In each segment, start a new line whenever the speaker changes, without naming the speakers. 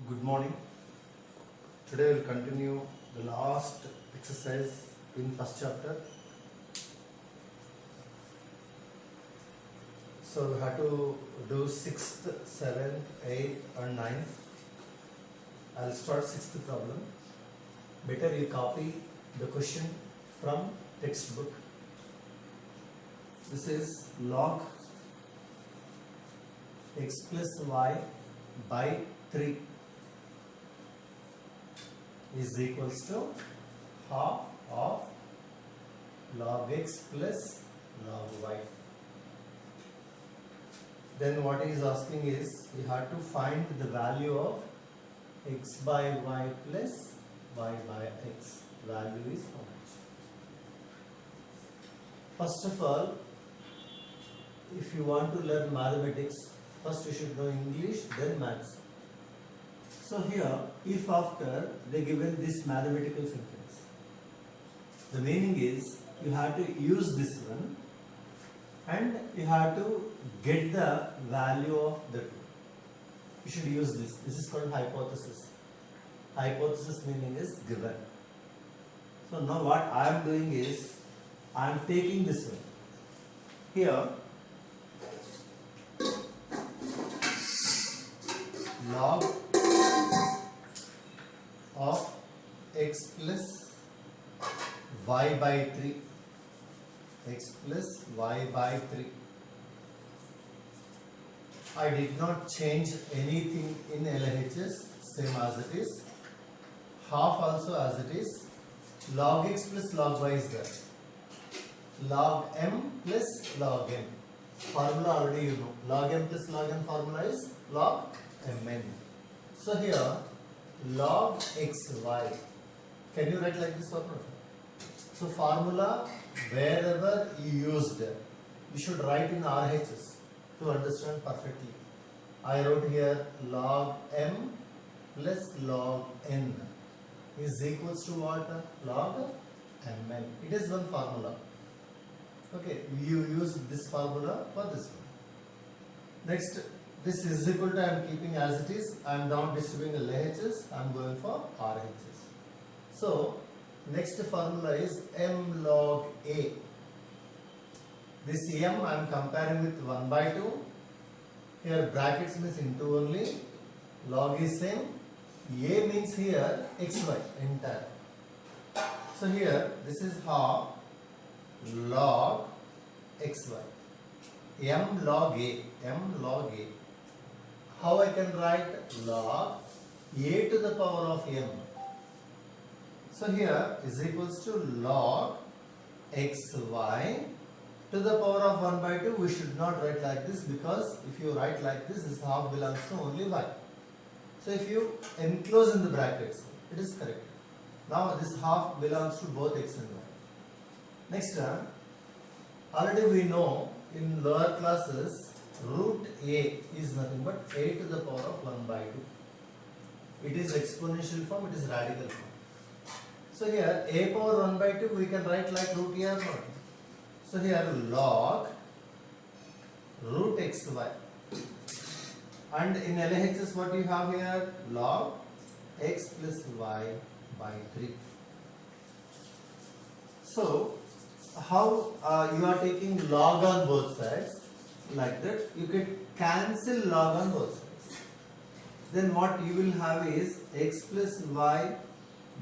Good morning. Today we'll continue the last exercise in first chapter. So we have to do 6th, 7th, 8th and 9th. I'll start 6th problem. Better you copy the question from textbook. This is log x plus y by 3 is equals to half of log x plus log y. Then what he is asking is we have to find the value of x by y plus y by x. Value is how much? First of all, if you want to learn mathematics, first you should know English, then maths. So here, if after they given this mathematical sentence, the meaning is you have to use this one and you have to get the value of the two. You should use this. This is called hypothesis. Hypothesis meaning is given. So now what I am doing is I am taking this one. Here, log of x plus y by 3, x plus y by 3. I did not change anything in LHS, same as it is. Half also as it is. Log x plus log y is there. Log m plus log n. Formula already you know. Log m plus log n formula is log mn. So here log xy. Can you write like this or not? So formula wherever you used, you should write in RHS to understand perfectly. I wrote here log m plus log n is equals to what? Log mn. It is one formula. Okay, you use this formula for this one. Next, this is equal to I am keeping as it is. I am not disturbing LHS. I am going for RHS. So, next formula is m log a. This m I am comparing with 1 by 2. Here brackets means into only. Log is same. A means here xy entire. So here this is half log xy. M log a. M log a. How I can write log a to the power of m? So here is equals to log xy to the power of 1 by 2. We should not write like this because if you write like this half belongs to only y. So if you enclose in the brackets, it is correct. Now this half belongs to both x and y. Next, already we know in lower classes root a is nothing but a to the power of 1 by 2. It is exponential form, it is radical form. So here a power 1 by 2 we can write like root a or not. So here log root xy. And in LHS what you have here? Log x plus y by 3. So how you are taking log on both sides? Like that, you can cancel log on both sides. Then what you will have is x plus y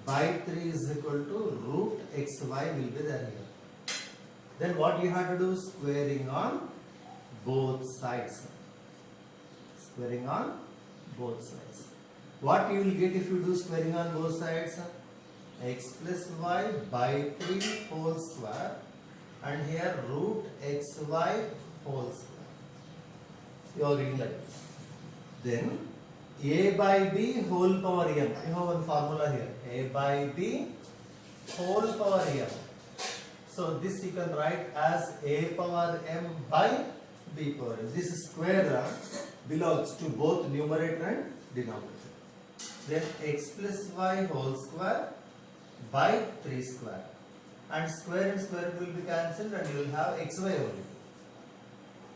by 3 is equal to root xy will be there here. Then what you have to do? Squaring on both sides. Squaring on both sides. What you will get if you do squaring on both sides? X plus y by 3 whole square and here root xy whole square. You are getting like this. Then a by b whole power m. You have one formula here. A by b whole power m. So this you can write as a power m by b power m. This square belongs to both numerator and denominator. Then x plus y whole square by 3 square. And square will be cancelled and you will have xy only.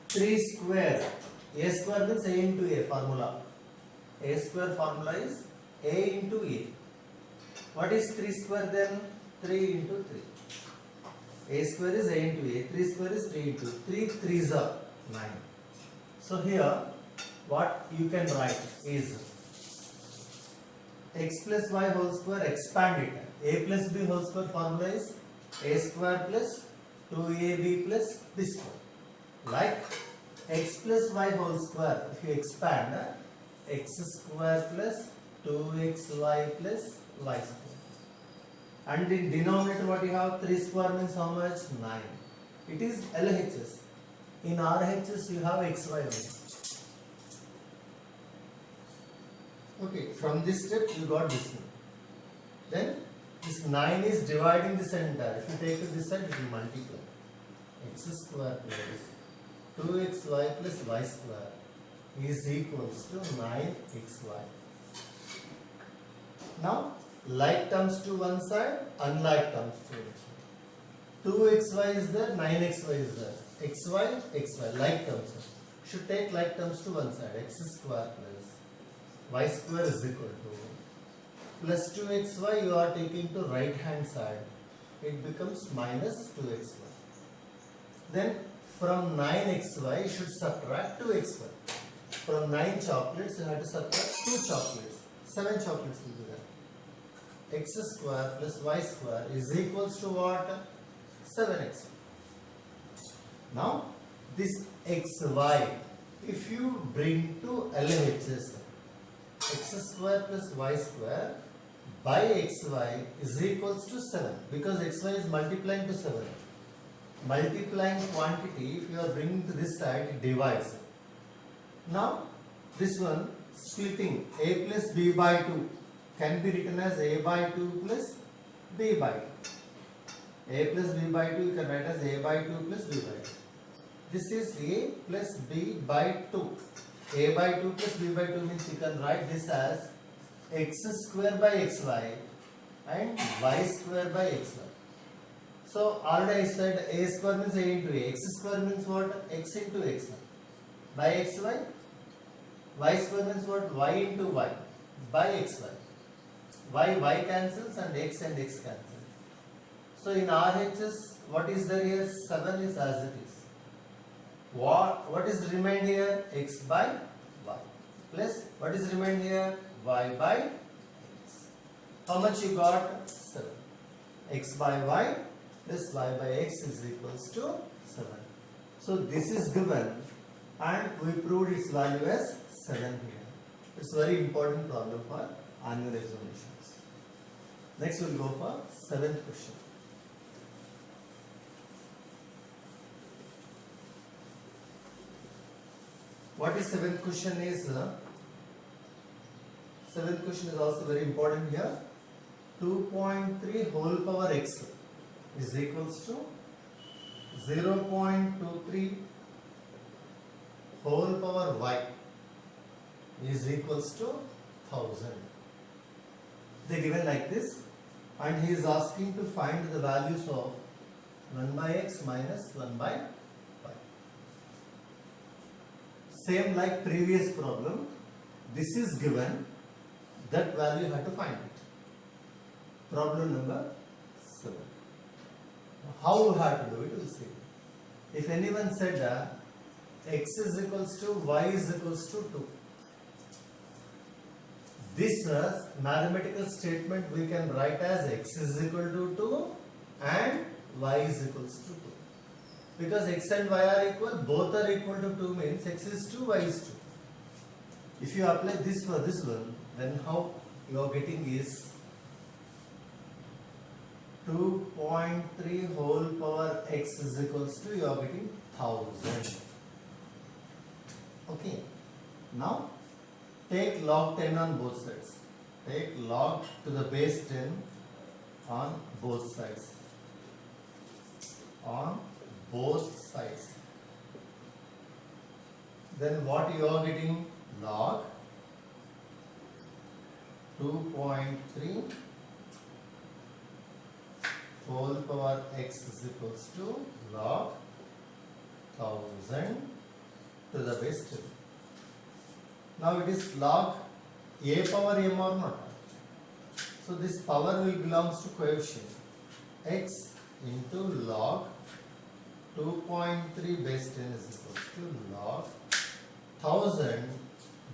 3 square A square means A into A formula. A square formula is A into A. What is 3 square then? 3 into 3. A square is A into A. 3 square is 3 into 3. 3's are 9. So here what you can write is x plus y whole square, expand it. A plus b whole square formula is a square plus 2ab plus b square. Like x plus y whole square, if you expand, x square plus 2xy plus y square. And in denominator what you have? 3 square means how much? 9. It is LHS. In RHS you have xy only. Okay, from this step you got this one. Then this 9 is dividing this entire. If you take it this side, it will multiply. X square plus 2xy plus y square is equals to 9xy. Now, like terms to one side, unlike terms to one side. 2xy is there, 9xy is there. xy, xy, like terms. Should take like terms to one side. X square plus y square is equal to plus 2xy you are taking to right hand side. It becomes minus 2xy. Then from 9xy you should subtract 2xy. From 9 chocolates you have to subtract 2 chocolates. 7 chocolates will be there. X square plus y square is equals to what? 7x. Now this xy, if you bring to LHS, x square plus y square by xy is equals to 7, because xy is multiplying to 7. Multiplying quantity, if you are bringing to this side, it divides. Now this one splitting a plus b by 2 can be written as a by 2 plus b by 2. A plus b by 2 you can write as a by 2 plus b by 2. This is a plus b by 2. A by 2 plus b by 2 means you can write this as x square by xy and y square by xy. So already I said a square means a into a. X square means what? X into xy. By xy. Y square means what? Y into y. By xy. Y cancels and x cancel. So in RHS, what is there here? 7 is as it is. What is remained here? X by y. Plus what is remained here? Y by x. How much you got? 7. X by y plus y by x is equals to 7. So this is given and we proved its value as 7 here. It's a very important problem for annual examinations. Next we'll go for 7th question. What is 7th question is? 7th question is also very important here. 2.3 whole power x is equals to 0.23 whole power y is equals to 1000. They given like this, and he is asking to find the values of 1 by x minus 1 by y. Same like previous problem, this is given, that value you have to find it. Problem number 7. How you have to do it, we'll see. If anyone said x is equals to y is equals to 2, this mathematical statement we can write as x is equal to 2 and y is equals to 2. Because x and y are equal, both are equal to 2 means x is 2, y is 2. If you apply this for this one, then how you are getting is 2.3 whole power x is equals to, you are getting 1000. Okay. Now take log 10 on both sides. Take log to the base 10 on both sides. On both sides. Then what you are getting? Log 2.3 whole power x is equals to log 1000 to the base 10. Now it is log a power m or not? So this power will belongs to coefficient x into log 2.3 base 10 is equal to log 1000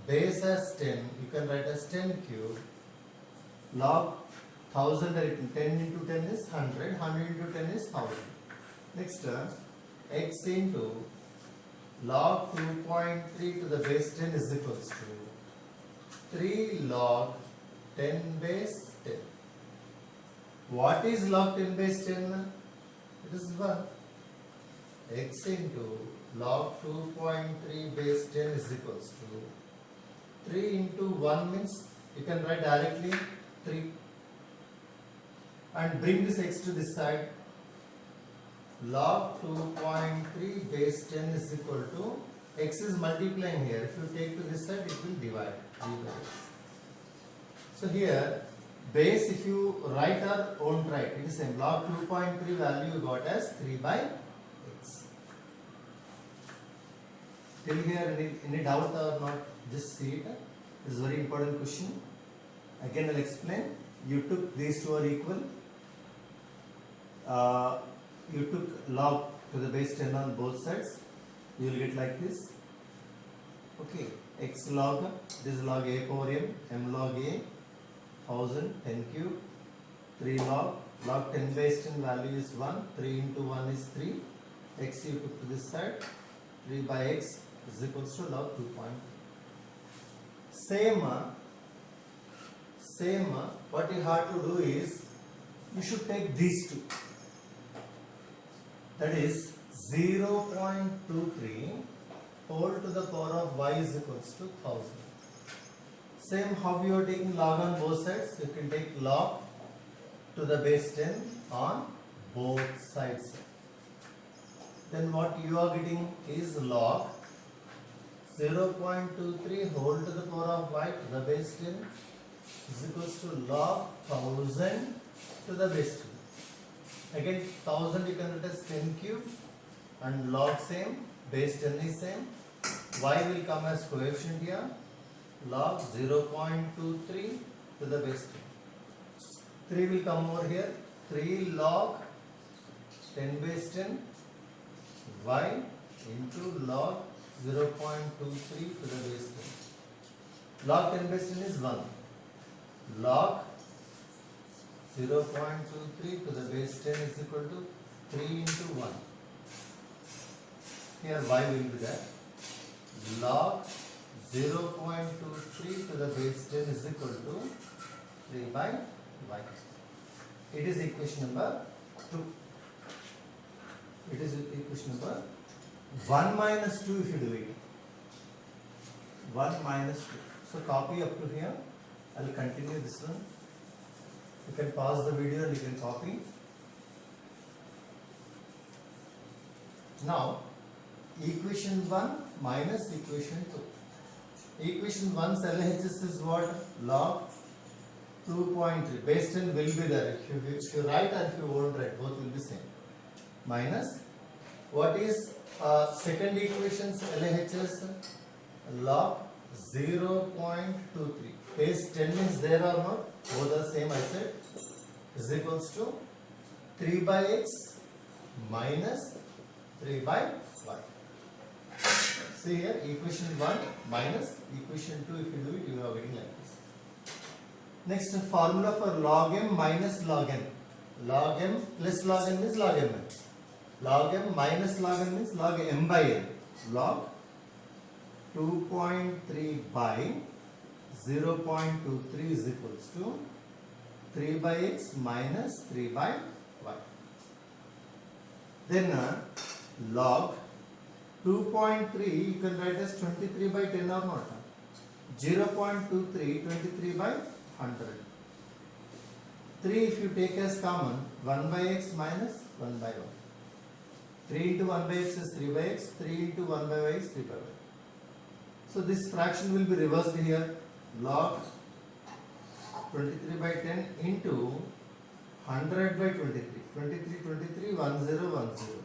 base as 10, you can write as 10 cube, log 1000 10 into 10 is 100, 100 into 10 is 1000. Next x into log 2.3 to the base 10 is equals to 3 log 10 base 10. What is log 10 base 10? It is 1. X into log 2.3 base 10 is equals to 3 into 1 means you can write directly 3 and bring this x to this side. Log 2.3 base 10 is equal to x is multiplying here. If you take to this side, it will divide. So here base, if you write or won't write, it is same. Log 2.3 value you got as 3 by x. Till here any doubt or not? Just see it. This is a very important question. Again I'll explain. You took these two are equal. You took log to the base 10 on both sides. You will get like this. Okay. X log, this is log a power m log a, 1000, 10 cube, 3 log 10 base 10 value is 1, 3 into 1 is 3, x you took to this side, 3 by x is equals to log 2.3. Same, what you have to do is, you should take these two, that is 0.23 whole to the power of y is equals to 1000. Same, how you are taking log on both sides, you can take log to the base 10 on both sides. Then what you are getting is log 0.23 whole to the power of y to the base 10 is equals to log 1000 to the base 10. Again 1000 you can write as 10 cube and log same, base 10 is same, y will come as coefficient here, log 0.23 to the base 10. 3 will come over here, 3 log 10 base 10 y into log 0.23 to the base 10. Log 10 base 10 is 1. Log 0.23 to the base 10 is equal to 3 into 1. Here y will be there. Log 0.23 to the base 10 is equal to 3 by y. It is equation number 2. It is equation number 1 minus 2 if you do it. 1 minus 2. So copy up to here. I will continue this one. You can pause the video and you can copy. Now, equation 1 minus equation 2. Equation 1's LHS is what? Log 2.3. Base 10 will be there. If you write or if you won't write, both will be same. Minus, what is second equation's LHS? Log 0.23. Base 10 is there or not? Both are same I said. Is equals to 3 by x minus 3 by y. See here, equation 1 minus equation 2, if you do it, you are getting like this. Next, formula for log m minus log n. Log m plus log n means log m. Log m minus log n means log m by n. Log 2.3 by 0.23 is equals to 3 by x minus 3 by y. Then log 2.3 you can write as 23 by 10 or not. 0.23 23 by 100. 3 if you take as common, 1 by x minus 1 by y. 3 into 1 by x is 3 by x, 3 into 1 by y is 3 by y. So this fraction will be reversed here. Log 23 by 10 into 100 by 23. 23, 23, 1, 0, 1, 0.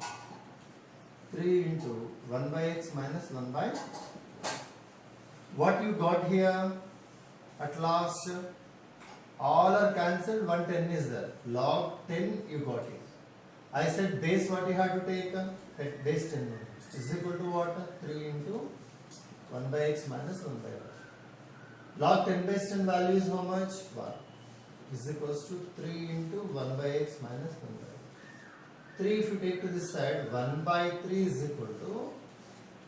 3 into 1 by x minus 1 by. What you got here? At last, all are cancelled, 110 is there. Log 10 you got it. I said base what you have to take? At base 10 is equal to what? 3 into 1 by x minus 1 by y. Log 10 base 10 value is how much? 1 is equals to 3 into 1 by x minus 1 by y. 3 if you take to this side, 1 by 3 is equal to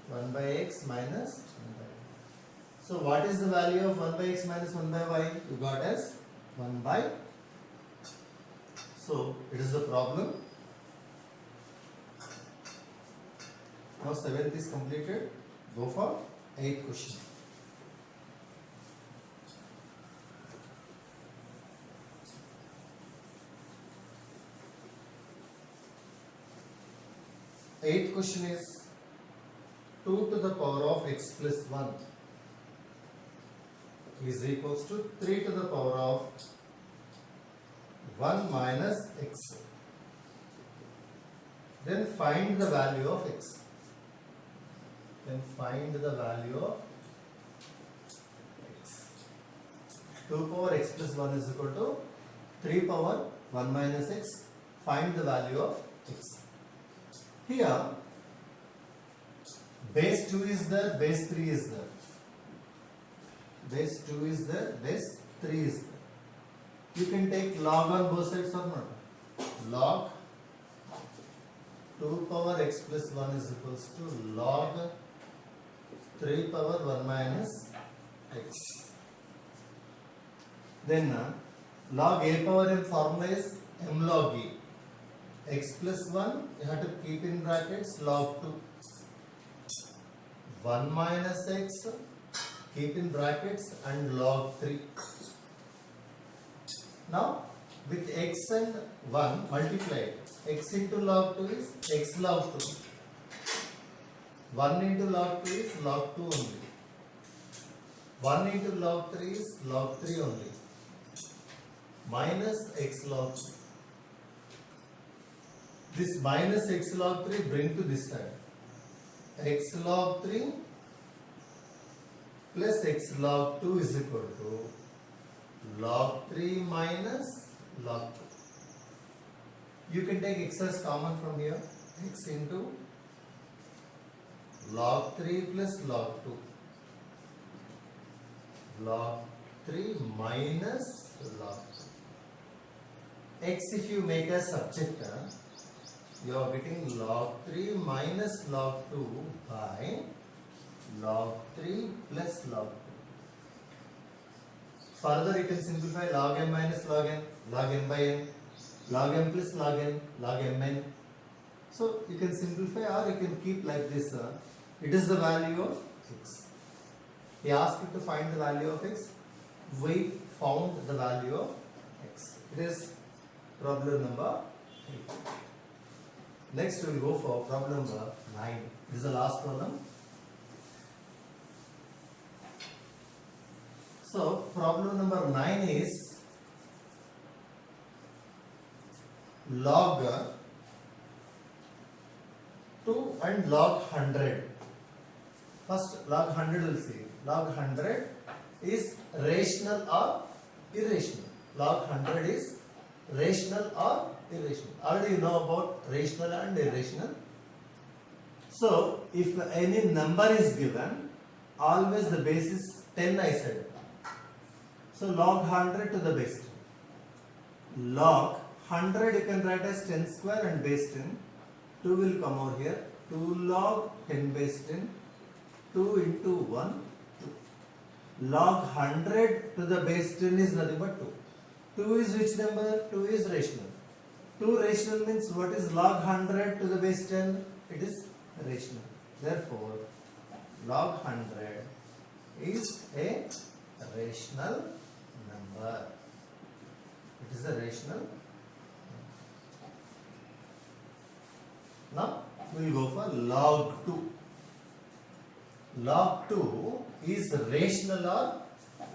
1 by x minus 1 by y. So what is the value of 1 by x minus 1 by y? You got as 1 by. So it is the problem. Now 7th is completed. Go for 8th question. Eighth question is 2 to the power of x plus 1 is equals to 3 to the power of 1 minus x. Then find the value of x. Then find the value of x. 2 power x plus 1 is equal to 3 power 1 minus x. Find the value of x. Here, base 2 is there, base 3 is there. Base 2 is there, base 3 is there. You can take log on both sides or not. Log 2 power x plus 1 is equals to log 3 power 1 minus x. Then log a power n formula is m log e. X plus 1 you have to keep in brackets log 2. 1 minus x keep in brackets and log 3. Now with x and 1 multiply. X into log 2 is x log 2. 1 into log 2 is log 2 only. 1 into log 3 is log 3 only. Minus x log 3. This minus x log 3 bring to this side. X log 3 plus x log 2 is equal to log 3 minus log 2. You can take x as common from here. X into log 3 plus log 2. Log 3 minus log 2. X if you make a subject, you are getting log 3 minus log 2 by log 3 plus log 2. Further you can simplify log m minus log n, log m by n, log m plus log n, log mn. So you can simplify or you can keep like this. It is the value of x. He asked you to find the value of x. We found the value of x. It is problem number 8. Next we will go for problem number 9. This is the last problem. So problem number 9 is log 2 and log 100. First log 100 will see. Log 100 is rational or irrational. Log 100 is rational or irrational. Already you know about rational and irrational. So if any number is given, always the base is 10 I said. So log 100 to the base 10. Log 100 you can write as 10 square and base 10. 2 will come over here. 2 log 10 base 10. 2 into 1, 2. Log 100 to the base 10 is nothing but 2. 2 is which number? 2 is rational. 2 rational means what is log 100 to the base 10? It is rational. Therefore, log 100 is a rational number. It is a rational number. Now, we will go for log 2. Log 2 is rational or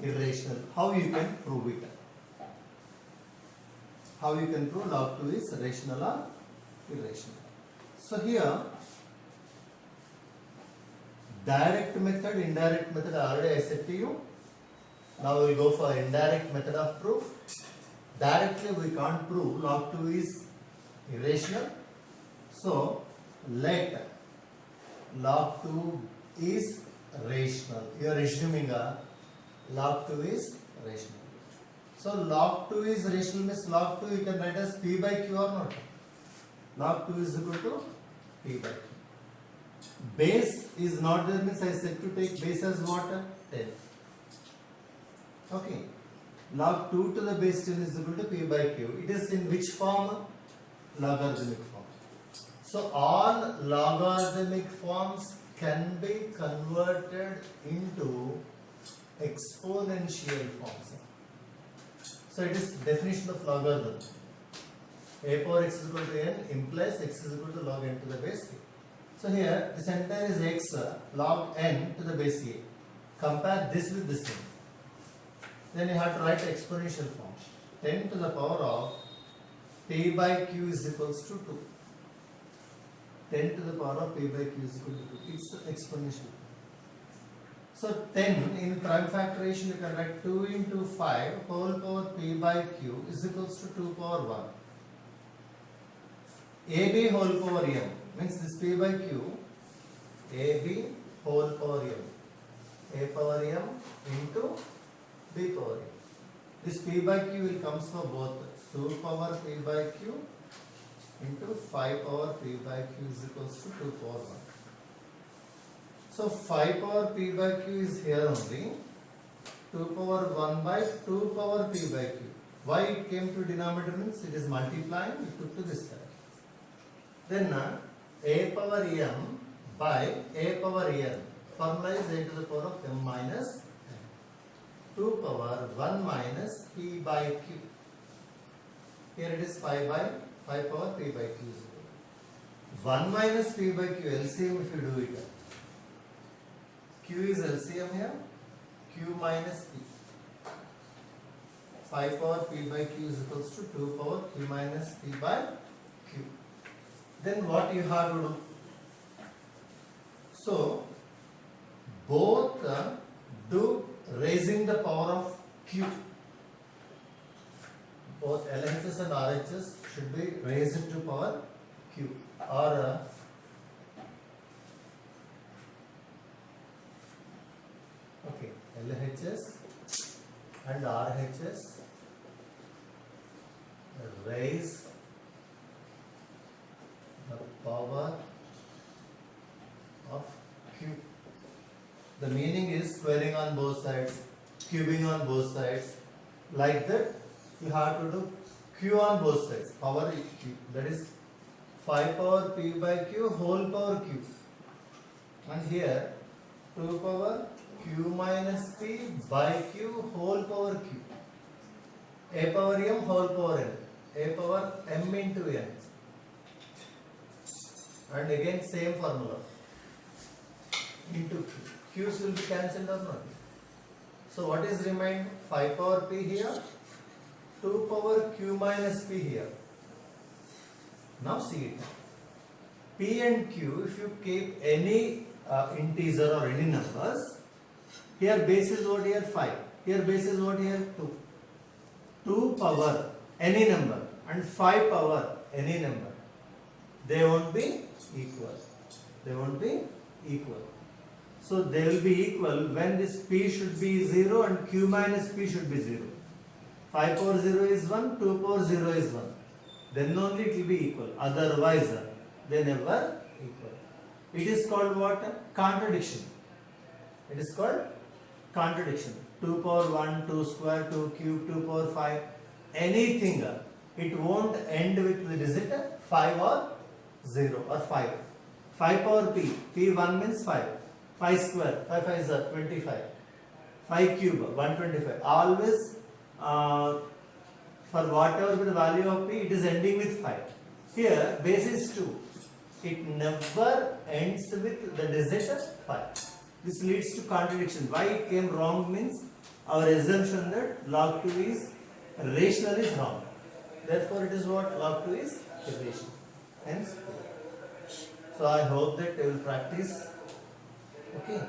irrational. How you can prove it? How you can prove log 2 is rational or irrational? So here, direct method, indirect method already I said to you. Now we will go for indirect method of proof. Directly we can't prove log 2 is irrational. So let log 2 is rational. You are assuming log 2 is rational. So log 2 is rational means log 2 you can write as P by Q or not. Log 2 is equal to P by Q. Base is not there means I said to take base as what? 10. Okay. Log 2 to the base 10 is equal to P by Q. It is in which form? Logarithmic form. So all logarithmic forms can be converted into exponential forms. So it is definition of logarithm. A power x is equal to n implies x is equal to log n to the base a. So here this entire is x log n to the base a. Compare this with this thing. Then you have to write exponential form. 10 to the power of p by q is equals to 2. 10 to the power of p by q is equal to 2. It's exponential. So 10 in prime factorization you can write 2 into 5 whole power p by q is equals to 2 power 1. AB whole power m means this p by q AB whole power m. A power m into b power m. This p by q will comes for both 2 power p by q into 5 power p by q is equals to 2 power 1. So 5 power p by q is here only. 2 power 1 by 2 power p by q. Why it came to denominator means it is multiplying, we took to this side. Then a power m by a power n. Formula is a to the power of m minus n. 2 power 1 minus p by q. Here it is 5 by 5 power p by q is equal. 1 minus p by q LCM if you do it. Q is LCM here. Q minus p. 5 power p by q is equals to 2 power q minus p by q. Then what you have to do? So both do raising the power of q. Both LHS and RHS should be raised to power q. Or okay, LHS and RHS raise the power of q. The meaning is squaring on both sides, cubing on both sides. Like that, you have to do q on both sides. Power q. That is 5 power p by q whole power q. And here 2 power q minus p by q whole power q. A power m whole power n. A power m into n. And again same formula. Into q. Q's will be cancelled or not. So what is remained? 5 power p here. 2 power q minus p here. Now see it. P and q, if you keep any integer or any numbers, here base is what here 5. Here base is what here 2. 2 power any number and 5 power any number. They won't be equal. They won't be equal. So they will be equal when this p should be 0 and q minus p should be 0. 5 power 0 is 1, 2 power 0 is 1. Then only it will be equal. Otherwise, they never equal. It is called what? Contradiction. It is called contradiction. 2 power 1, 2 square, 2 cube, 2 power 5. Anything. It won't end with the digit 5 or 0 or 5. 5 power p. P1 means 5. 5 square. 5 5 is 25. 5 cube. 125. Always for whatever be the value of p, it is ending with 5. Here, base is 2. It never ends with the digit 5. This leads to contradiction. Why it came wrong means our assumption that log 2 is rational is wrong. Therefore, it is what? Log 2 is irrational. Hence, so I hope that you will practice. Okay.